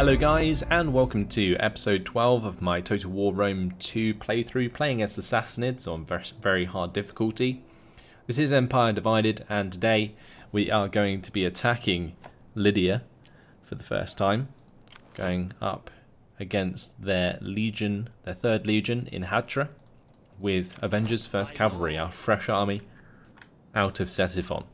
Hello guys, and welcome to episode 12 of my Total War Rome 2 playthrough, playing as the Sassanids on very hard difficulty. This is Empire Divided, and today we are going to be attacking Lydia for the first time, going up against their legion, their 3rd legion in Hatra, with Avengers 1st Cavalry, our fresh army out of Ctesiphon.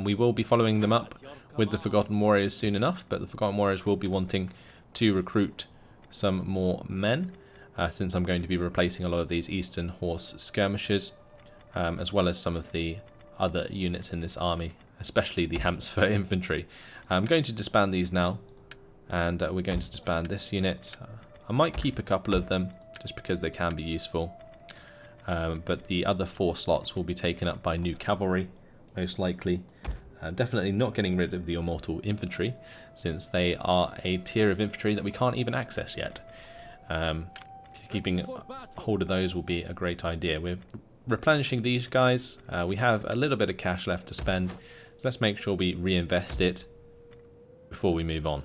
We will be following them up with the Forgotten Warriors soon enough, but the Forgotten Warriors will be wanting to recruit some more men, since I'm going to be replacing a lot of these Eastern Horse skirmishers, as well as some of the other units in this army, especially the Hampshire infantry. I'm going to disband these now, and we're going to disband this unit. I might keep a couple of them, just because they can be useful, but the other 4 slots will be taken up by new cavalry, most likely. Definitely not getting rid of the immortal infantry, since they are a tier of infantry that we can't even access yet. Keeping hold of those will be a great idea. We're replenishing these guys. We have a little bit of cash left to spend, so let's make sure we reinvest it before we move on.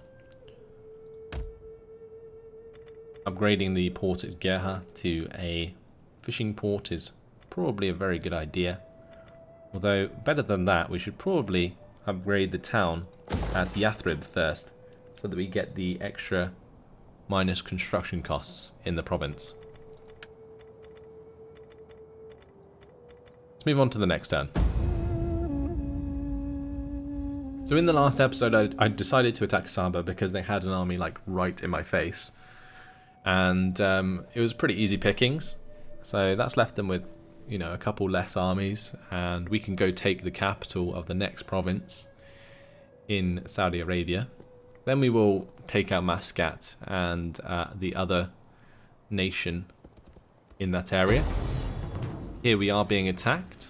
Upgrading the port at Gerha to a fishing port is probably a very good idea. Although, better than that, we should probably upgrade the town at Yathrib first, so that we get the extra minus construction costs in the province. Let's move on to the next turn. So in the last episode, I decided to attack Saba because they had an army like right in my face. And it was pretty easy pickings. So that's left them with, you know, a couple less armies, and we can go take the capital of the next province in Saudi Arabia. Then we will take out Muscat and the other nation in that area. Here we are being attacked.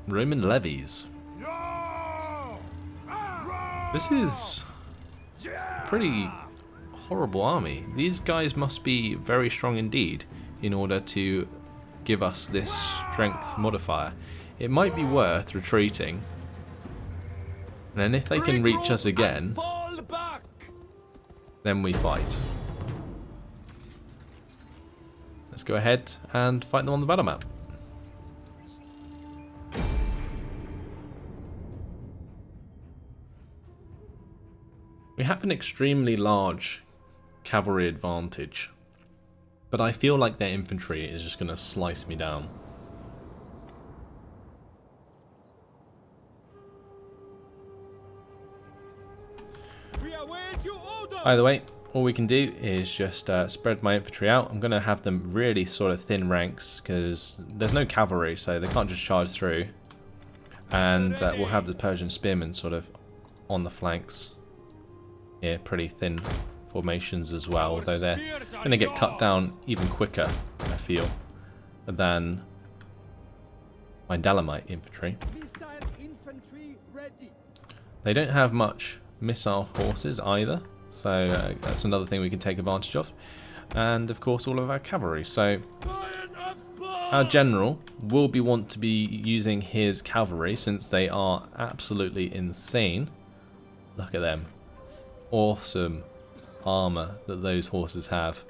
Roman levies. This is pretty horrible army. These guys must be very strong indeed in order to give us this strength modifier. It might be worth retreating, and then if they can reach us again, then we fight. Let's go ahead and fight them on the battle map. We have an extremely large cavalry advantage, but I feel like their infantry is just going to slice me down. Either way, all we can do is just spread my infantry out. I'm going to have them really sort of thin ranks, because there's no cavalry, so they can't just charge through. And we'll have the Persian spearmen sort of on the flanks. Yeah, pretty thin formations as well, although they're going to get cut down even quicker, I feel, than my Dalamite infantry. They don't have much missile horses either, so that's another thing we can take advantage of. And of course all of our cavalry, so our general will want to be using his cavalry, since they are absolutely insane. Look at them. Awesome armor that those horses have.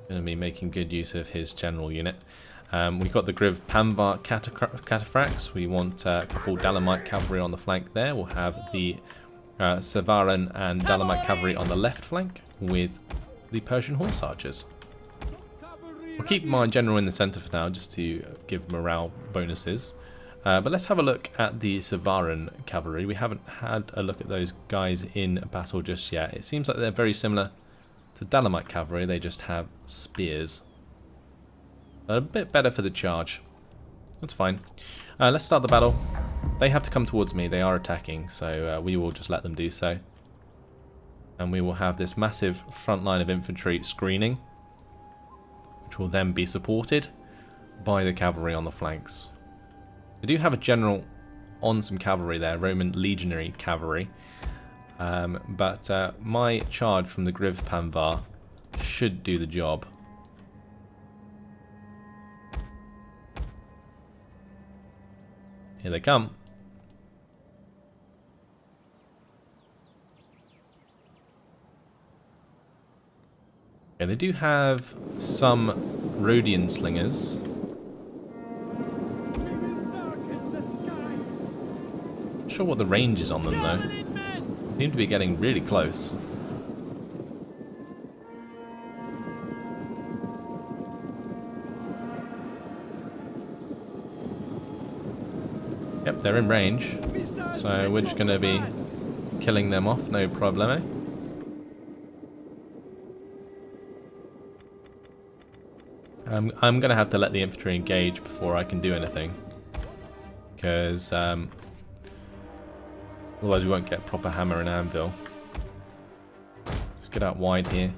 Going to be making good use of his general unit. We've got the Griv Panvar cataphracts. We want a couple Dalamite cavalry on the flank there. We'll have the Savaran and Dalamite cavalry on the left flank with the Persian horse archers. I'll keep my general in the centre for now, just to give morale bonuses. But let's have a look at the Savaran cavalry. We haven't had a look at those guys in battle just yet. It seems like they're very similar to Dalamite cavalry, they just have spears. A bit better for the charge. That's fine. Let's start the battle. They have to come towards me, they are attacking, so we will just let them do so. And we will have this massive front line of infantry screening, which will then be supported by the cavalry on the flanks. I do have a general on some cavalry there, Roman legionary cavalry, but my charge from the Griv Panvar should do the job. Here they come. Yeah, they do have some Rhodian slingers. Not sure what the range is on them though. Seem to be getting really close. Yep, they're in range, so we're just going to be killing them off, no probleme. I'm going to have to let the infantry engage before I can do anything, because otherwise we won't get proper hammer and anvil. Let's get out wide here.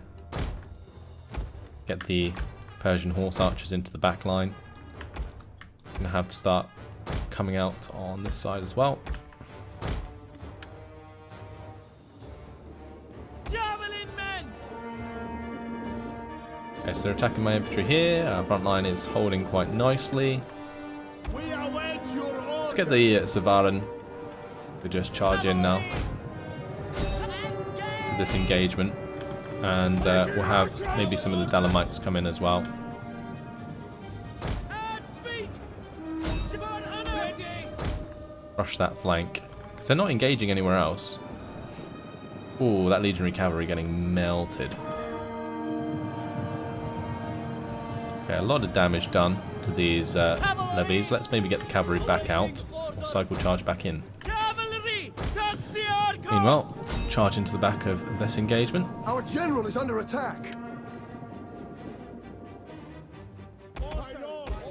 Get the Persian horse archers into the back line. Going to have to start coming out on this side as well. Okay, so they're attacking my infantry here. Our front line is holding quite nicely. Let's get the Savaran to just charge in now to this engagement, and we'll have maybe some of the Dalamites come in as well. Rush that flank, because they're not engaging anywhere else. Ooh, that legionary cavalry getting melted. Okay, a lot of damage done to these levies. Let's maybe get the cavalry back out, or cycle charge back in. Meanwhile, charge into the back of this engagement. Our general is under attack.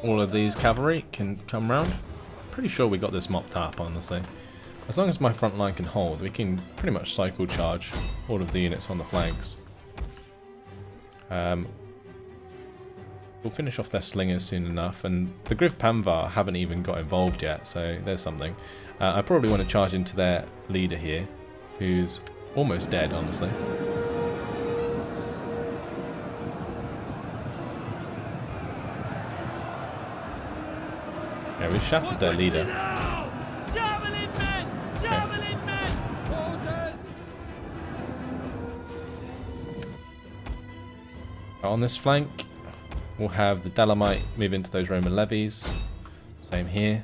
All of these cavalry can come round. Pretty sure we got this mopped up, honestly. As long as my front line can hold, we can pretty much cycle charge all of the units on the flanks. We'll finish off their slingers soon enough, and the Griff Panvar haven't even got involved yet, so there's something. I probably want to charge into their leader here, who's almost dead, honestly. Yeah, we've shattered their leader. On this flank, we'll have the Dalamite move into those Roman levies. Same here.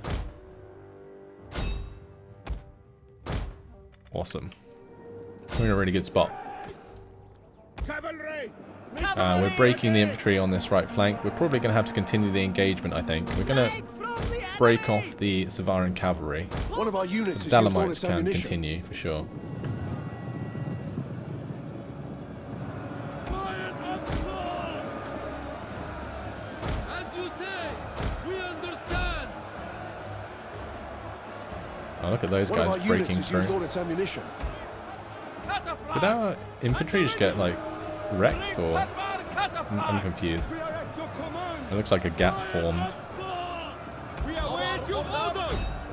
Awesome. We're in a really good spot. We're breaking the infantry on this right flank. We're probably going to have to continue the engagement, I think. We're going to break off the Savaran cavalry. One of our units the Dalamites can continue, for sure. Oh, look at those guys breaking through. Did our infantry just get, like, wrecked, or...? I'm confused. It looks like a gap formed.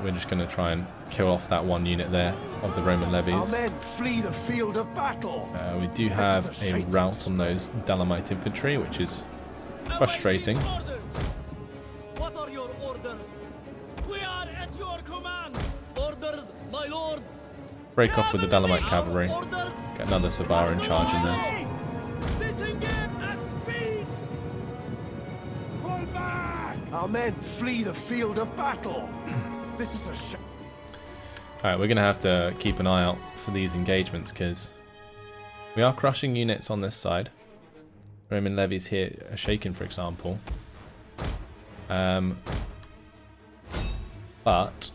We're just going to try and kill off that one unit there of the Roman levies. Our men flee the field of battle. We do have a rout on those Dalamite infantry, which is frustrating. What are your orders? We are at your command. Orders, my lord. Break off with the Dalamite cavalry. Get another Savaran charge in there. Our men flee the field of battle. This is a shame. Alright, we're going to have to keep an eye out for these engagements, because we are crushing units on this side. Roman levies here are shaken, for example. But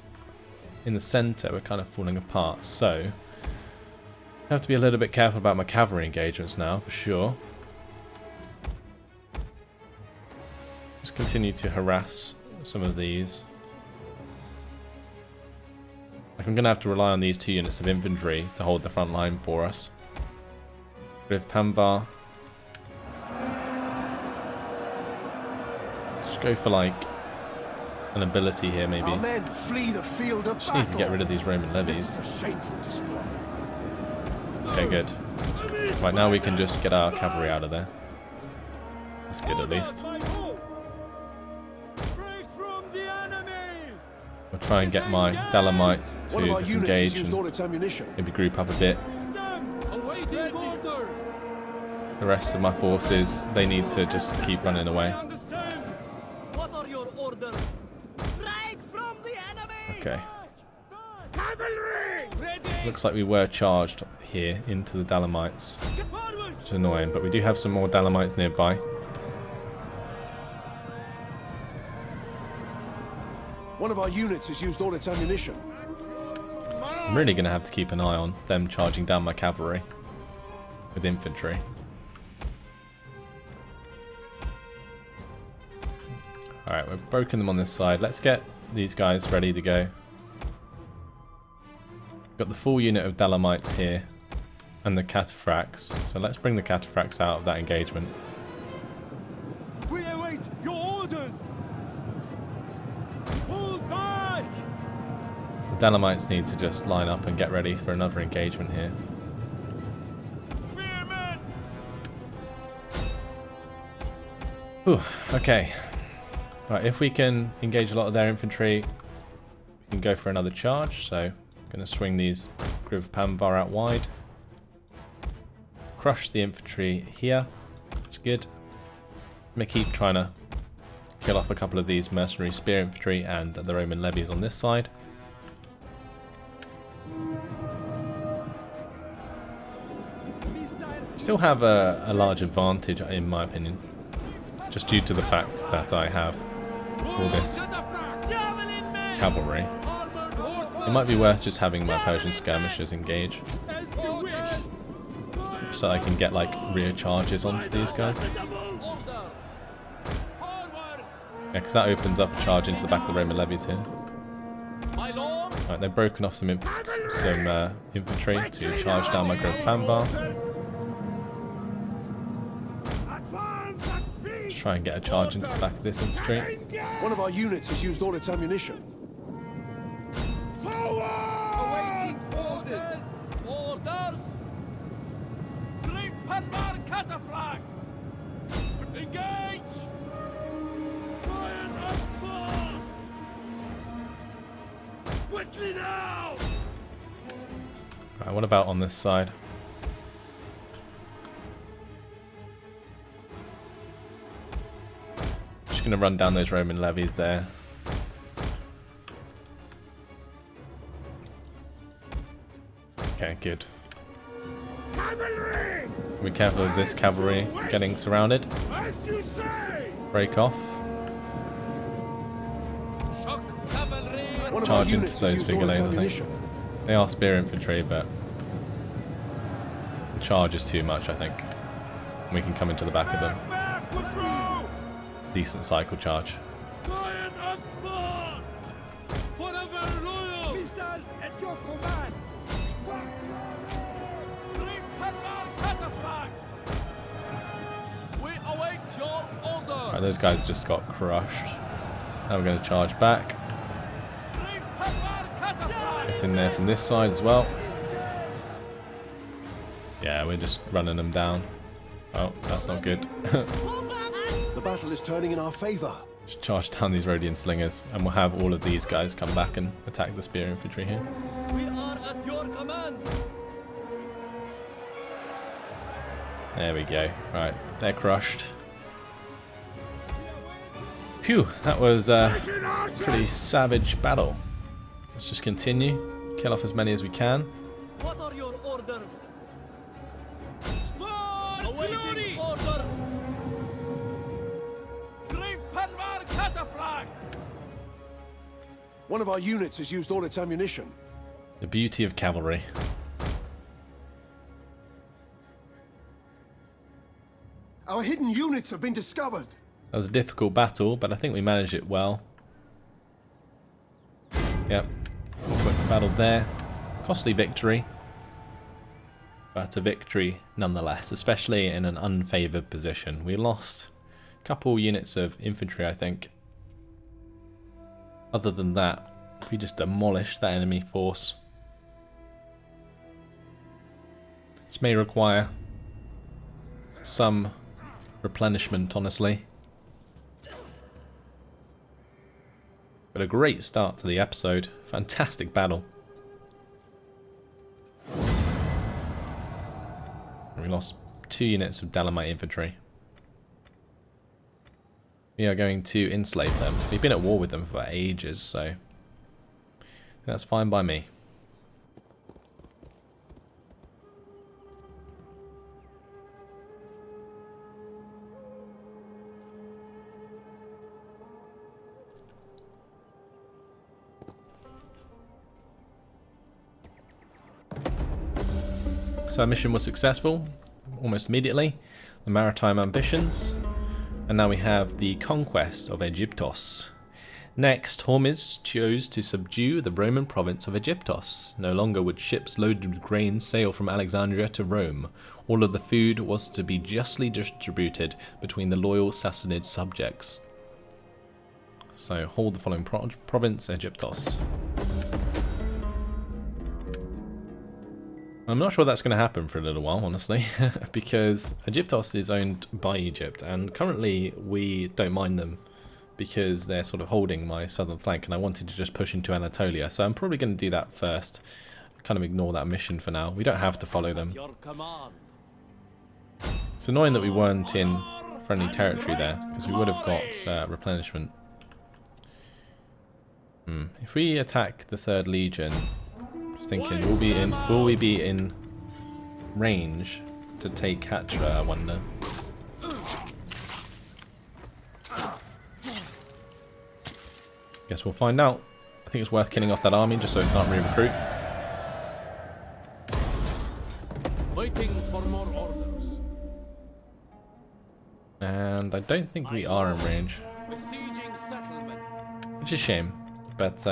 in the centre, we're kind of falling apart. So I have to be a little bit careful about my cavalry engagements now, for sure. Just continue to harass some of these. Like, I'm going to have to rely on these two units of infantry to hold the front line for us. Griff Panvar. Just go for, like, an ability here, maybe. Our men flee the field of Just need to get rid of these Roman levies. This is a shameful display. Okay, good. Right, now we can just get our cavalry out of there. That's good, at least. We'll try and get my Dalamite to disengage and maybe group up a bit. The rest of my forces, they need to just keep running away. Understand? What are your orders? Break from the enemy! Okay. Cavalry! Ready! Looks like we were charged here into the Dalamites, Forward! which is annoying, but we do have some more Dalamites nearby. One of our units has used all its ammunition. I'm really going to have to keep an eye on them charging down my cavalry with infantry. Alright, we've broken them on this side. Let's get these guys ready to go. Got the full unit of Dalamites here and the cataphracts. So let's bring the cataphracts out of that engagement. We await your orders! Pull back! The Dalamites need to just line up and get ready for another engagement here. Spearmen! Whew, okay. Right, if we can engage a lot of their infantry, we can go for another charge. So, I'm going to swing these Griv Pambar out wide. Crush the infantry here. That's good. I'm going to keep trying to kill off a couple of these mercenary spear infantry and the Roman levies on this side. Still have a large advantage in my opinion, just due to the fact that I have all this cavalry. It might be worth just having my Persian skirmishers engage, so I can get like rear charges onto these guys. Yeah, because that opens up a charge into the back of the Roman levies here. Right, they've broken off some infantry to charge down my Griv Pambar. Let's try and get a charge into the back of this infantry. One of our units has used all its ammunition. Awaiting orders! Orders! Griv Pambar cataphract! Engage! Fire us more! Quickly now! Right, what about on this side? Just going to run down those Roman levies there. Okay, good. Cavalry! Be careful of this cavalry getting surrounded. As you say! Break off. Shock cavalry! One of our Charge into units has those used all its figureheads, I think. ammunition. They are spear infantry, but the charge is too much, I think. We can come into the back of them. Back, Woodrow! Decent cycle charge. Lion of Spawn! Forever loyal! Missiles at your command! Griv Pambar cataphract! We await your orders! Right, those guys just got crushed. Now we're going to charge back. Griv Pambar cataphract! Get in there from this side as well. Yeah, we're just running them down. Oh, that's not good. The battle is turning in our favor. Just charge down these Rhodian slingers, and we'll have all of these guys come back and attack the spear infantry here. We are at your command! There we go. Right, they're crushed. Phew, that was a pretty savage battle. Let's just continue. Kill off as many as we can. What are your orders? Squad! Awaiting orders! Griv Pambar cataphract! One of our units has used all its ammunition. The beauty of cavalry. Our hidden units have been discovered. That was a difficult battle, but I think we managed it well. Yep. Quick battle there. Costly victory. But a victory nonetheless, especially in an unfavoured position. We lost a couple units of infantry, I think. Other than that, we just demolished that enemy force. This may require some replenishment, honestly. But a great start to the episode. Fantastic battle. And we lost 2 units of Dalamite infantry. We are going to enslave them. We've been at war with them for ages, so that's fine by me. So our mission was successful almost immediately. The maritime ambitions. And now we have the conquest of Aegyptos. Next, Hormizd chose to subdue the Roman province of Aegyptos. No longer would ships loaded with grain sail from Alexandria to Rome. All of the food was to be justly distributed between the loyal Sassanid subjects. So hold the following province, Aegyptos. I'm not sure that's going to happen for a little while, honestly, because Aegyptos is owned by Egypt, and currently we don't mind them because they're sort of holding my southern flank, and I wanted to just push into Anatolia, so I'm probably going to do that first. Kind of ignore that mission for now. We don't have to follow them. It's annoying that we weren't in friendly territory there, because we would have got replenishment. If we attack the 3rd Legion... Just thinking, will we be in range to take Hatra, I wonder? Guess we'll find out. I think it's worth killing off that army just so it can't re-recruit. Waiting for more orders. And I don't think we are in range. Besieging settlement. Which is a shame, but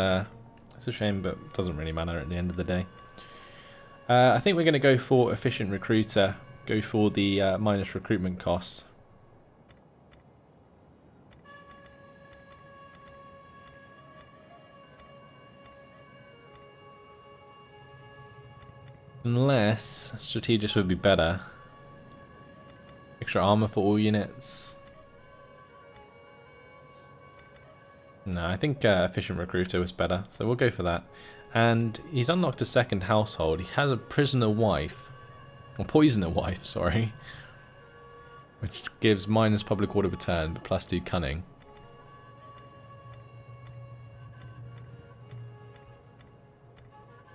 it's a shame, but it doesn't really matter at the end of the day. I think we're going to go for efficient recruiter, go for the minus recruitment costs. Unless strategist would be better. Extra armor for all units. No, I think efficient recruiter was better, so we'll go for that. And he's unlocked a 2nd household. He has a prisoner wife, or poisoner wife, sorry, which gives minus public order return, but plus 2 cunning.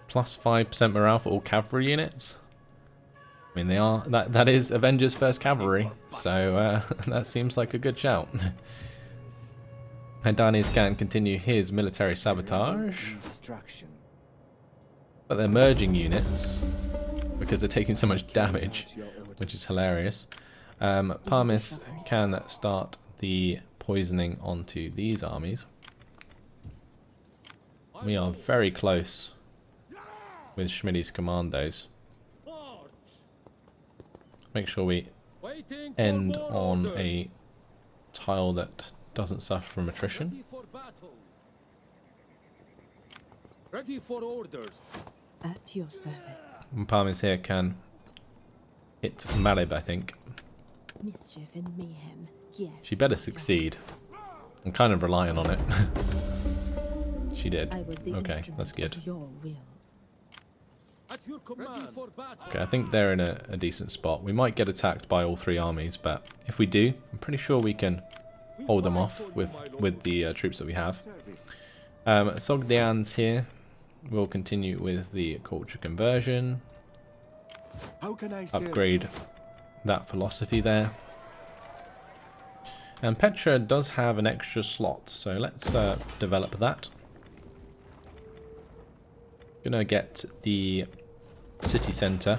Plus 5% morale for all cavalry units. I mean, they are that is Avengers 1st Cavalry, so that seems like a good shout. Hydanes can continue his military sabotage, but they're merging units because they're taking so much damage, which is hilarious. Parmis can start the poisoning onto these armies. We are very close with Schmidt's commandos. Make sure we end on a tile that doesn't suffer from attrition. Ready for orders. At your service. And Parmis here can hit Malib, I think. Mischief and mayhem. Yes. She better succeed. I'm kind of relying on it. She did. Okay, that's good. Your will. At your command. Ready for battle. Okay, I think they're in a decent spot. We might get attacked by all 3 armies, but if we do, I'm pretty sure we can hold them off with the troops that we have. Sogdians here will continue with the culture conversion. How can I Upgrade that philosophy there. And Petra does have an extra slot, so let's develop that. Gonna get the city centre.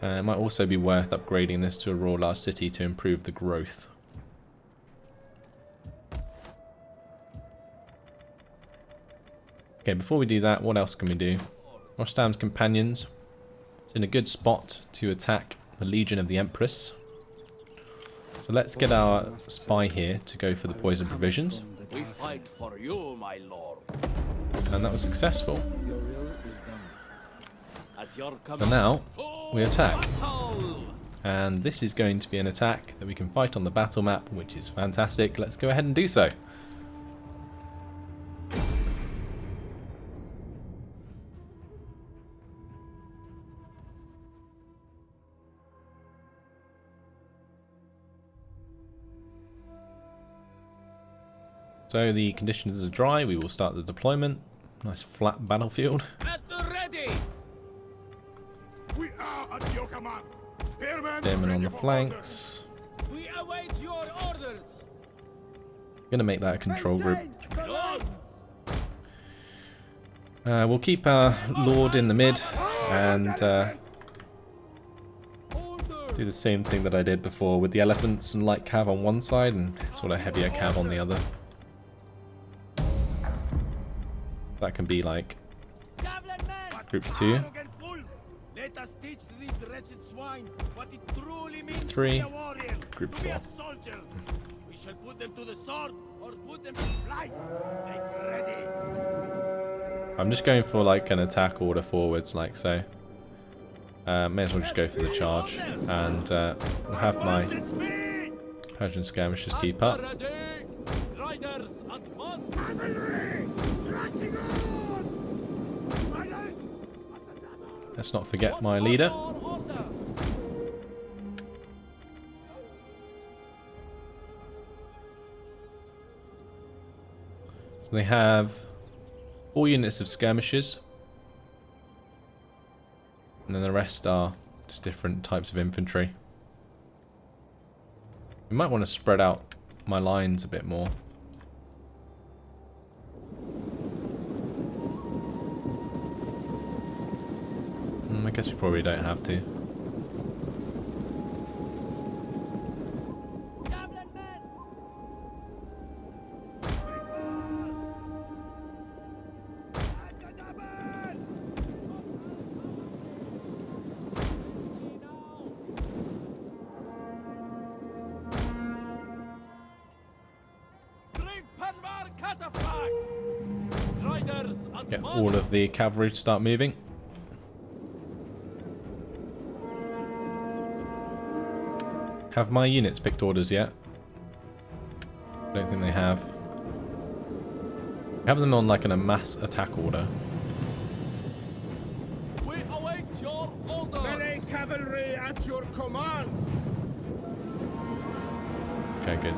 It might also be worth upgrading this to a raw large city to improve the growth. Okay, before we do that, what else can we do? Rostam's companions is in a good spot to attack the Legion of the Empress. So let's get our spy here to go for the poison provisions. We fight for you, my lord. And that was successful. Your will is done. At your command. So now we attack. And this is going to be an attack that we can fight on the battle map, which is fantastic. Let's go ahead and do so. So the conditions are dry. We will start the deployment. Nice flat battlefield. At the ready. We are at your command. Spearmen Spearmen on ready the for flanks. We await your orders. Gonna make that a control group. Lords. We'll keep our Lord in the mid and do the same thing that I did before with the elephants and light cav on one side and sort of heavier cav on the other. That can be like Javelin men. group 2, Arrogant fools. Let us teach these wretched swine what it truly means to 3, be a warrior, group to be 4. a soldier. We shall put them to the sword or put them to flight. Make ready. I'm just going for like an attack order forwards, like so. May as well just go for the charge, and we'll have my Persian skirmishers keep up. Ready. Riders advance. Let's not forget my leader. Your orders. So they have 4 units of skirmishers, and then the rest are just different types of infantry. We might want to spread out my lines a bit more. I guess we probably don't have to. Javelin men. Riders Get all of the cavalry to start moving. Have my units picked orders yet? I don't think they have. Have them on like in a mass attack order. We await your orders. Melee cavalry at your command. Okay, good.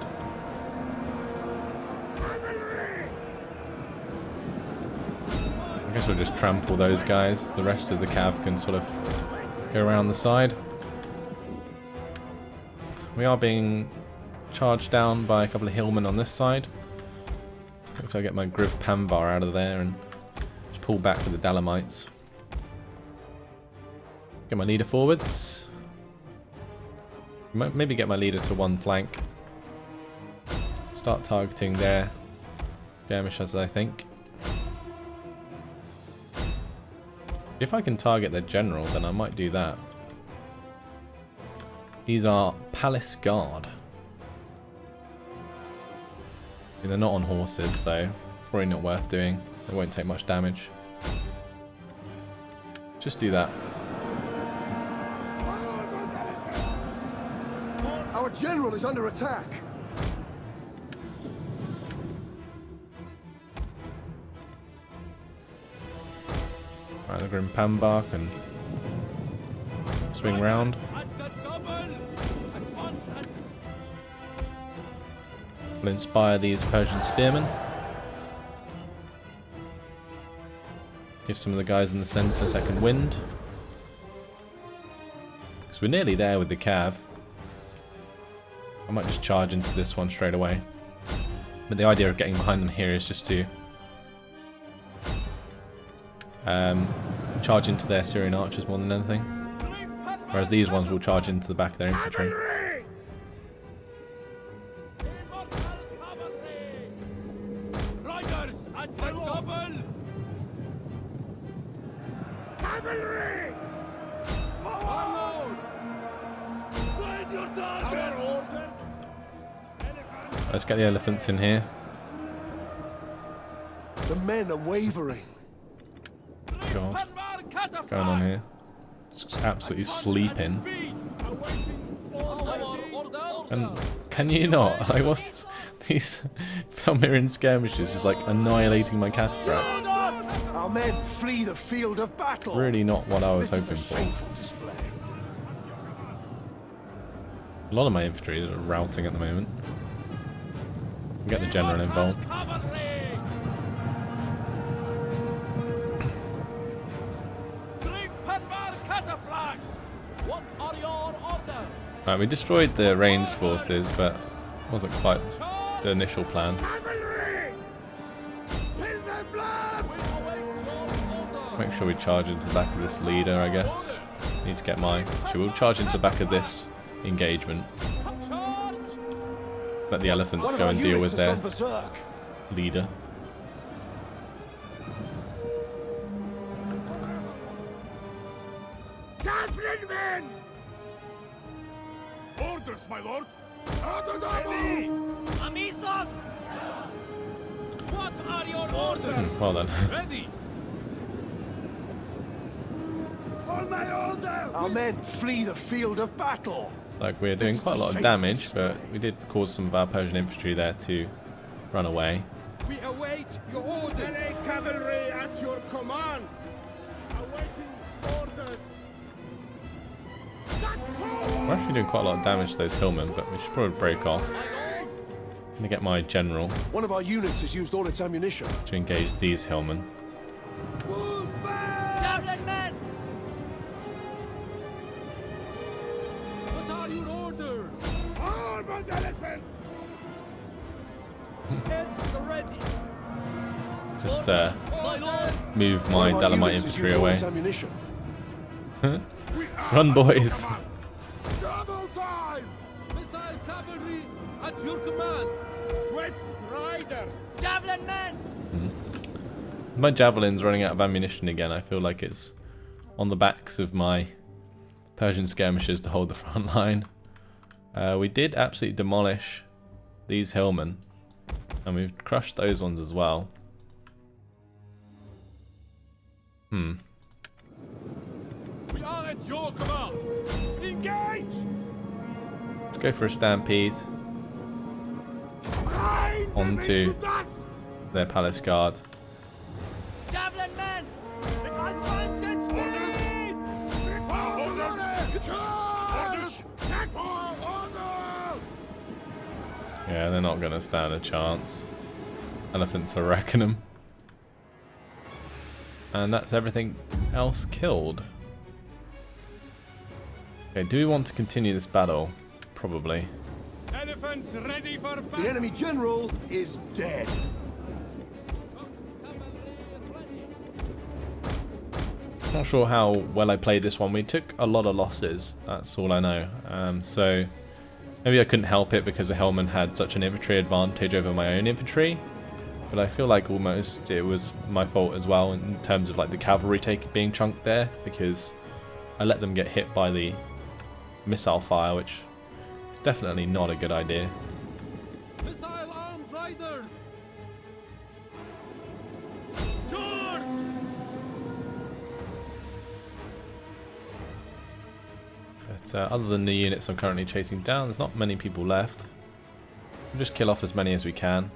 Cavalry. I guess we'll just trample those guys. The rest of the cav can sort of go around the side. We are being charged down by a couple of hillmen on this side. Hopefully I get my Griv Panvar out of there and just pull back with the Dalamites. Get my leader forwards. Maybe get my leader to one flank. Start targeting their skirmishers, I think. If I can target their general, then I might do that. These are Palace Guard. I mean, they're not on horses, so probably not worth doing. They won't take much damage. Just do that. Our general is under attack. Right, the Grim Panbar can swing round. At the double. Advance and We'll inspire these Persian spearmen. Give some of the guys in the centre second wind. Because we're nearly there with the cav. I might just charge into this one straight away. But the idea of getting behind them here is just to charge into their Syrian archers more than anything. Whereas these ones will charge into the back of their infantry. Cavalry. immortal cavalry. Riders at the double. Cavalry. Forward. Find your target. Orders. Let's get the elephants in here. The men are wavering. God, what's going on here? Just absolutely sleeping. And can you not? Like, what's these Palmyran skirmishes just like annihilating my cataphracts? Our men flee the field of battle. Really not what I was This hoping is a for. shameful display. A lot of my infantry are routing at the moment. Get the general involved. Cavalry! What are your orders? Right, we destroyed the ranged forces, but wasn't quite the initial plan. Cavalry! Spill their blood! We await your order. Make sure we charge into the back of this leader, I guess. Need to get my... We'll charge into the back of this engagement. Charge! Let the elephants One of go our and deal units with has their gone berserk. leader. Javelin men! Orders, my lord! Ready! Amisos! What are your orders? Well then. Ready! On my order! Our men flee the field of battle! Like, we're doing quite a lot of damage, but we did cause some of our Persian infantry there to run away. We await your orders. Melee cavalry at your command! Awaiting orders! We're actually doing quite a lot of damage to those hillmen, but we should probably break off. My lord, I'm gonna get my general One of our units has used all its ammunition. to engage these hillmen. javelin men! What are your orders? Armored elephants! Get ready. Just My lord, move One my of our Dalamite units has infantry used all away. its ammunition. Run, boys! Double time! missile cavalry at your command. Swift riders! Javelin men! My javelin's running out of ammunition again. I feel like it's on the backs of my Persian skirmishers to hold the front line. We did absolutely demolish these hillmen, and we've crushed those ones as well. We are at your command. Engage! Let's go for a stampede Grind them onto into dust! their palace guard. Javelin men! Advance at speed! Orders! Charge! Attack for order! Yeah, they're not going to stand a chance. Elephants are wrecking them. And that's everything else killed. Okay, do we want to continue this battle? Probably. Elephants ready for The battle! enemy general is dead. Not sure how well I played this one. We took a lot of losses, that's all I know. So maybe I couldn't help it because the Hellman had such an infantry advantage over my own infantry. But I feel like almost it was my fault as well in terms of like the cavalry being chunked there, because I let them get hit by the missile fire, which is definitely not a good idea. Missile armed riders! Charge! But other than the units I'm currently chasing down, there's not many people left. We'll just kill off as many as we can.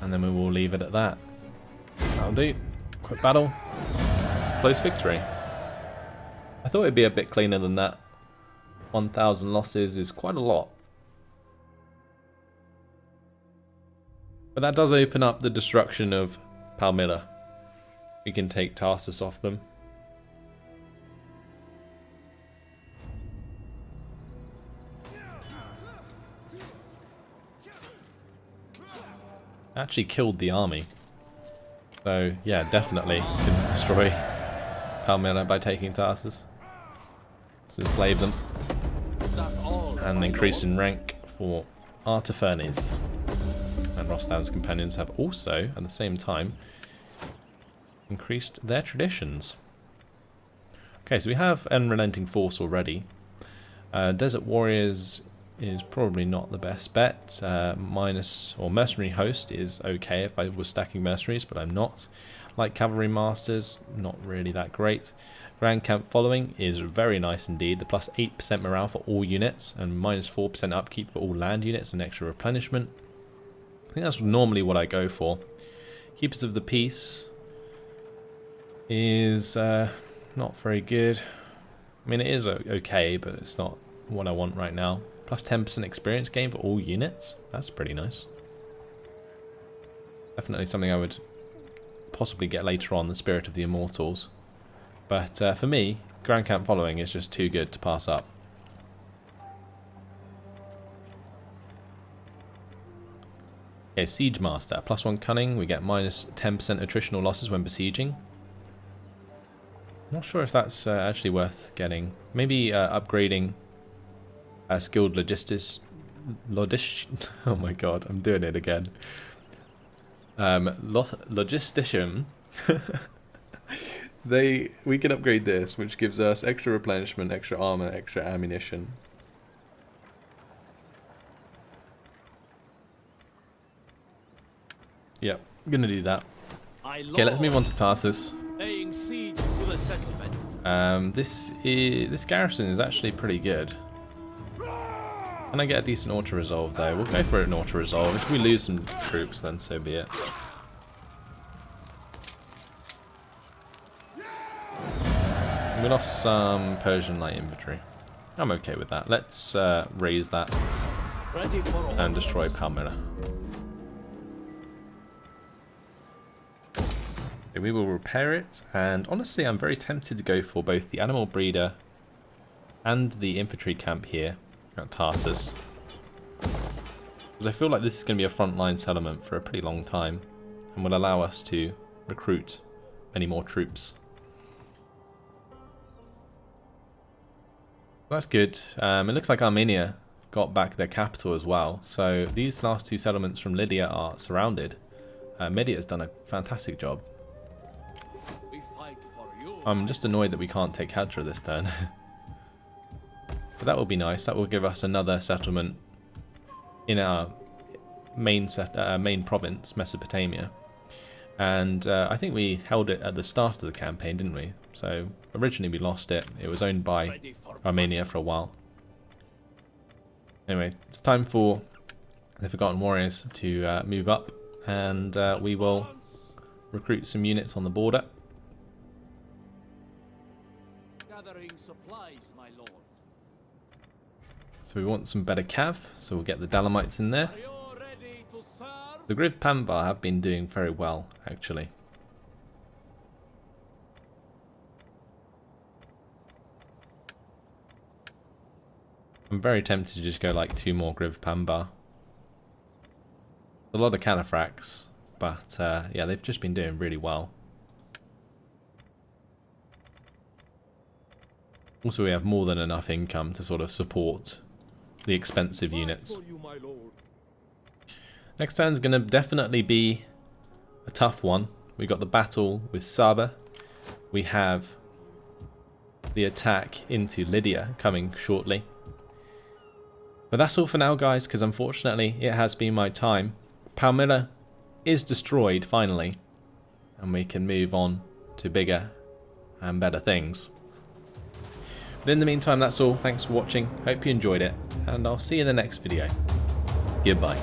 And then we will leave it at that. That'll do. Quick battle. Close victory. I thought it'd be a bit cleaner than that. 1,000 losses is quite a lot. But that does open up the destruction of Palmyra. We can take Tarsus off them. Actually killed the army. So yeah, definitely can destroy Palmyra by taking Tarsus. Let's enslave them. And increase in rank for Artafernes. And Rostam's companions have also, at the same time, increased their traditions. Okay, so we have Unrelenting Force already. Desert Warriors is probably not the best bet. Mercenary Host is okay if I was stacking mercenaries, but I'm not. Like Cavalry Masters, not really that great. Grand Camp Following is very nice indeed. The plus 8% morale for all units and minus 4% upkeep for all land units and extra replenishment. I think that's normally what I go for. Keepers of the Peace is not very good. I mean, it is okay, but it's not what I want right now. Plus 10% experience gain for all units. That's pretty nice. Definitely something I would possibly get later on, the Spirit of the Immortals. But for me, Grand Camp Following is just too good to pass up. Okay, Siege Master. Plus 1 Cunning. We get minus 10% attritional losses when besieging. Not sure if that's actually worth getting. Maybe upgrading skilled logistics. Oh my god, I'm doing it again. Logistician. We can upgrade this, which gives us extra replenishment, extra armor, extra ammunition. Yep, I'm gonna do that. Okay, let's move on to Tarsus. Laying siege to the settlement. This garrison is actually pretty good. Can I get a decent auto-resolve though? We'll go for an auto-resolve. If we lose some troops, then so be it. We lost some Persian light infantry. I'm okay with that. Let's raise that and destroy Palmyra. Okay, we will repair it, and honestly I'm very tempted to go for both the animal breeder and the infantry camp here at Tarsus, because I feel like this is going to be a frontline settlement for a pretty long time and will allow us to recruit many more troops. That's good. It looks like Armenia got back their capital as well, so these last two settlements from Lydia are surrounded. Media has done a fantastic job. We fight for you. I'm just annoyed that we can't take Hadra this turn. But that will be nice. That will give us another settlement in our main province, Mesopotamia. And I think we held it at the start of the campaign, didn't we? So originally we lost it. It was owned by Armenia for a while. Anyway, it's time for the Forgotten Warriors to move up, and we will recruit some units on the border. Gathering supplies, my lord. So we want some better cav, so we'll get the Dalamites in there. Are you ready to serve? The Griv Pambar have been doing very well, actually. I'm very tempted to just go like 2 more Griv Pambar. A lot of Cataphracts, but yeah, they've just been doing really well. Also, we have more than enough income to sort of support the expensive units. Next turn is going to definitely be a tough one. We got the battle with Saba. We have the attack into Lydia coming shortly. But that's all for now, guys, because unfortunately it has been my time. Palmyra is destroyed finally, and we can move on to bigger and better things. But in the meantime, that's all. Thanks for watching. Hope you enjoyed it, and I'll see you in the next video. Goodbye.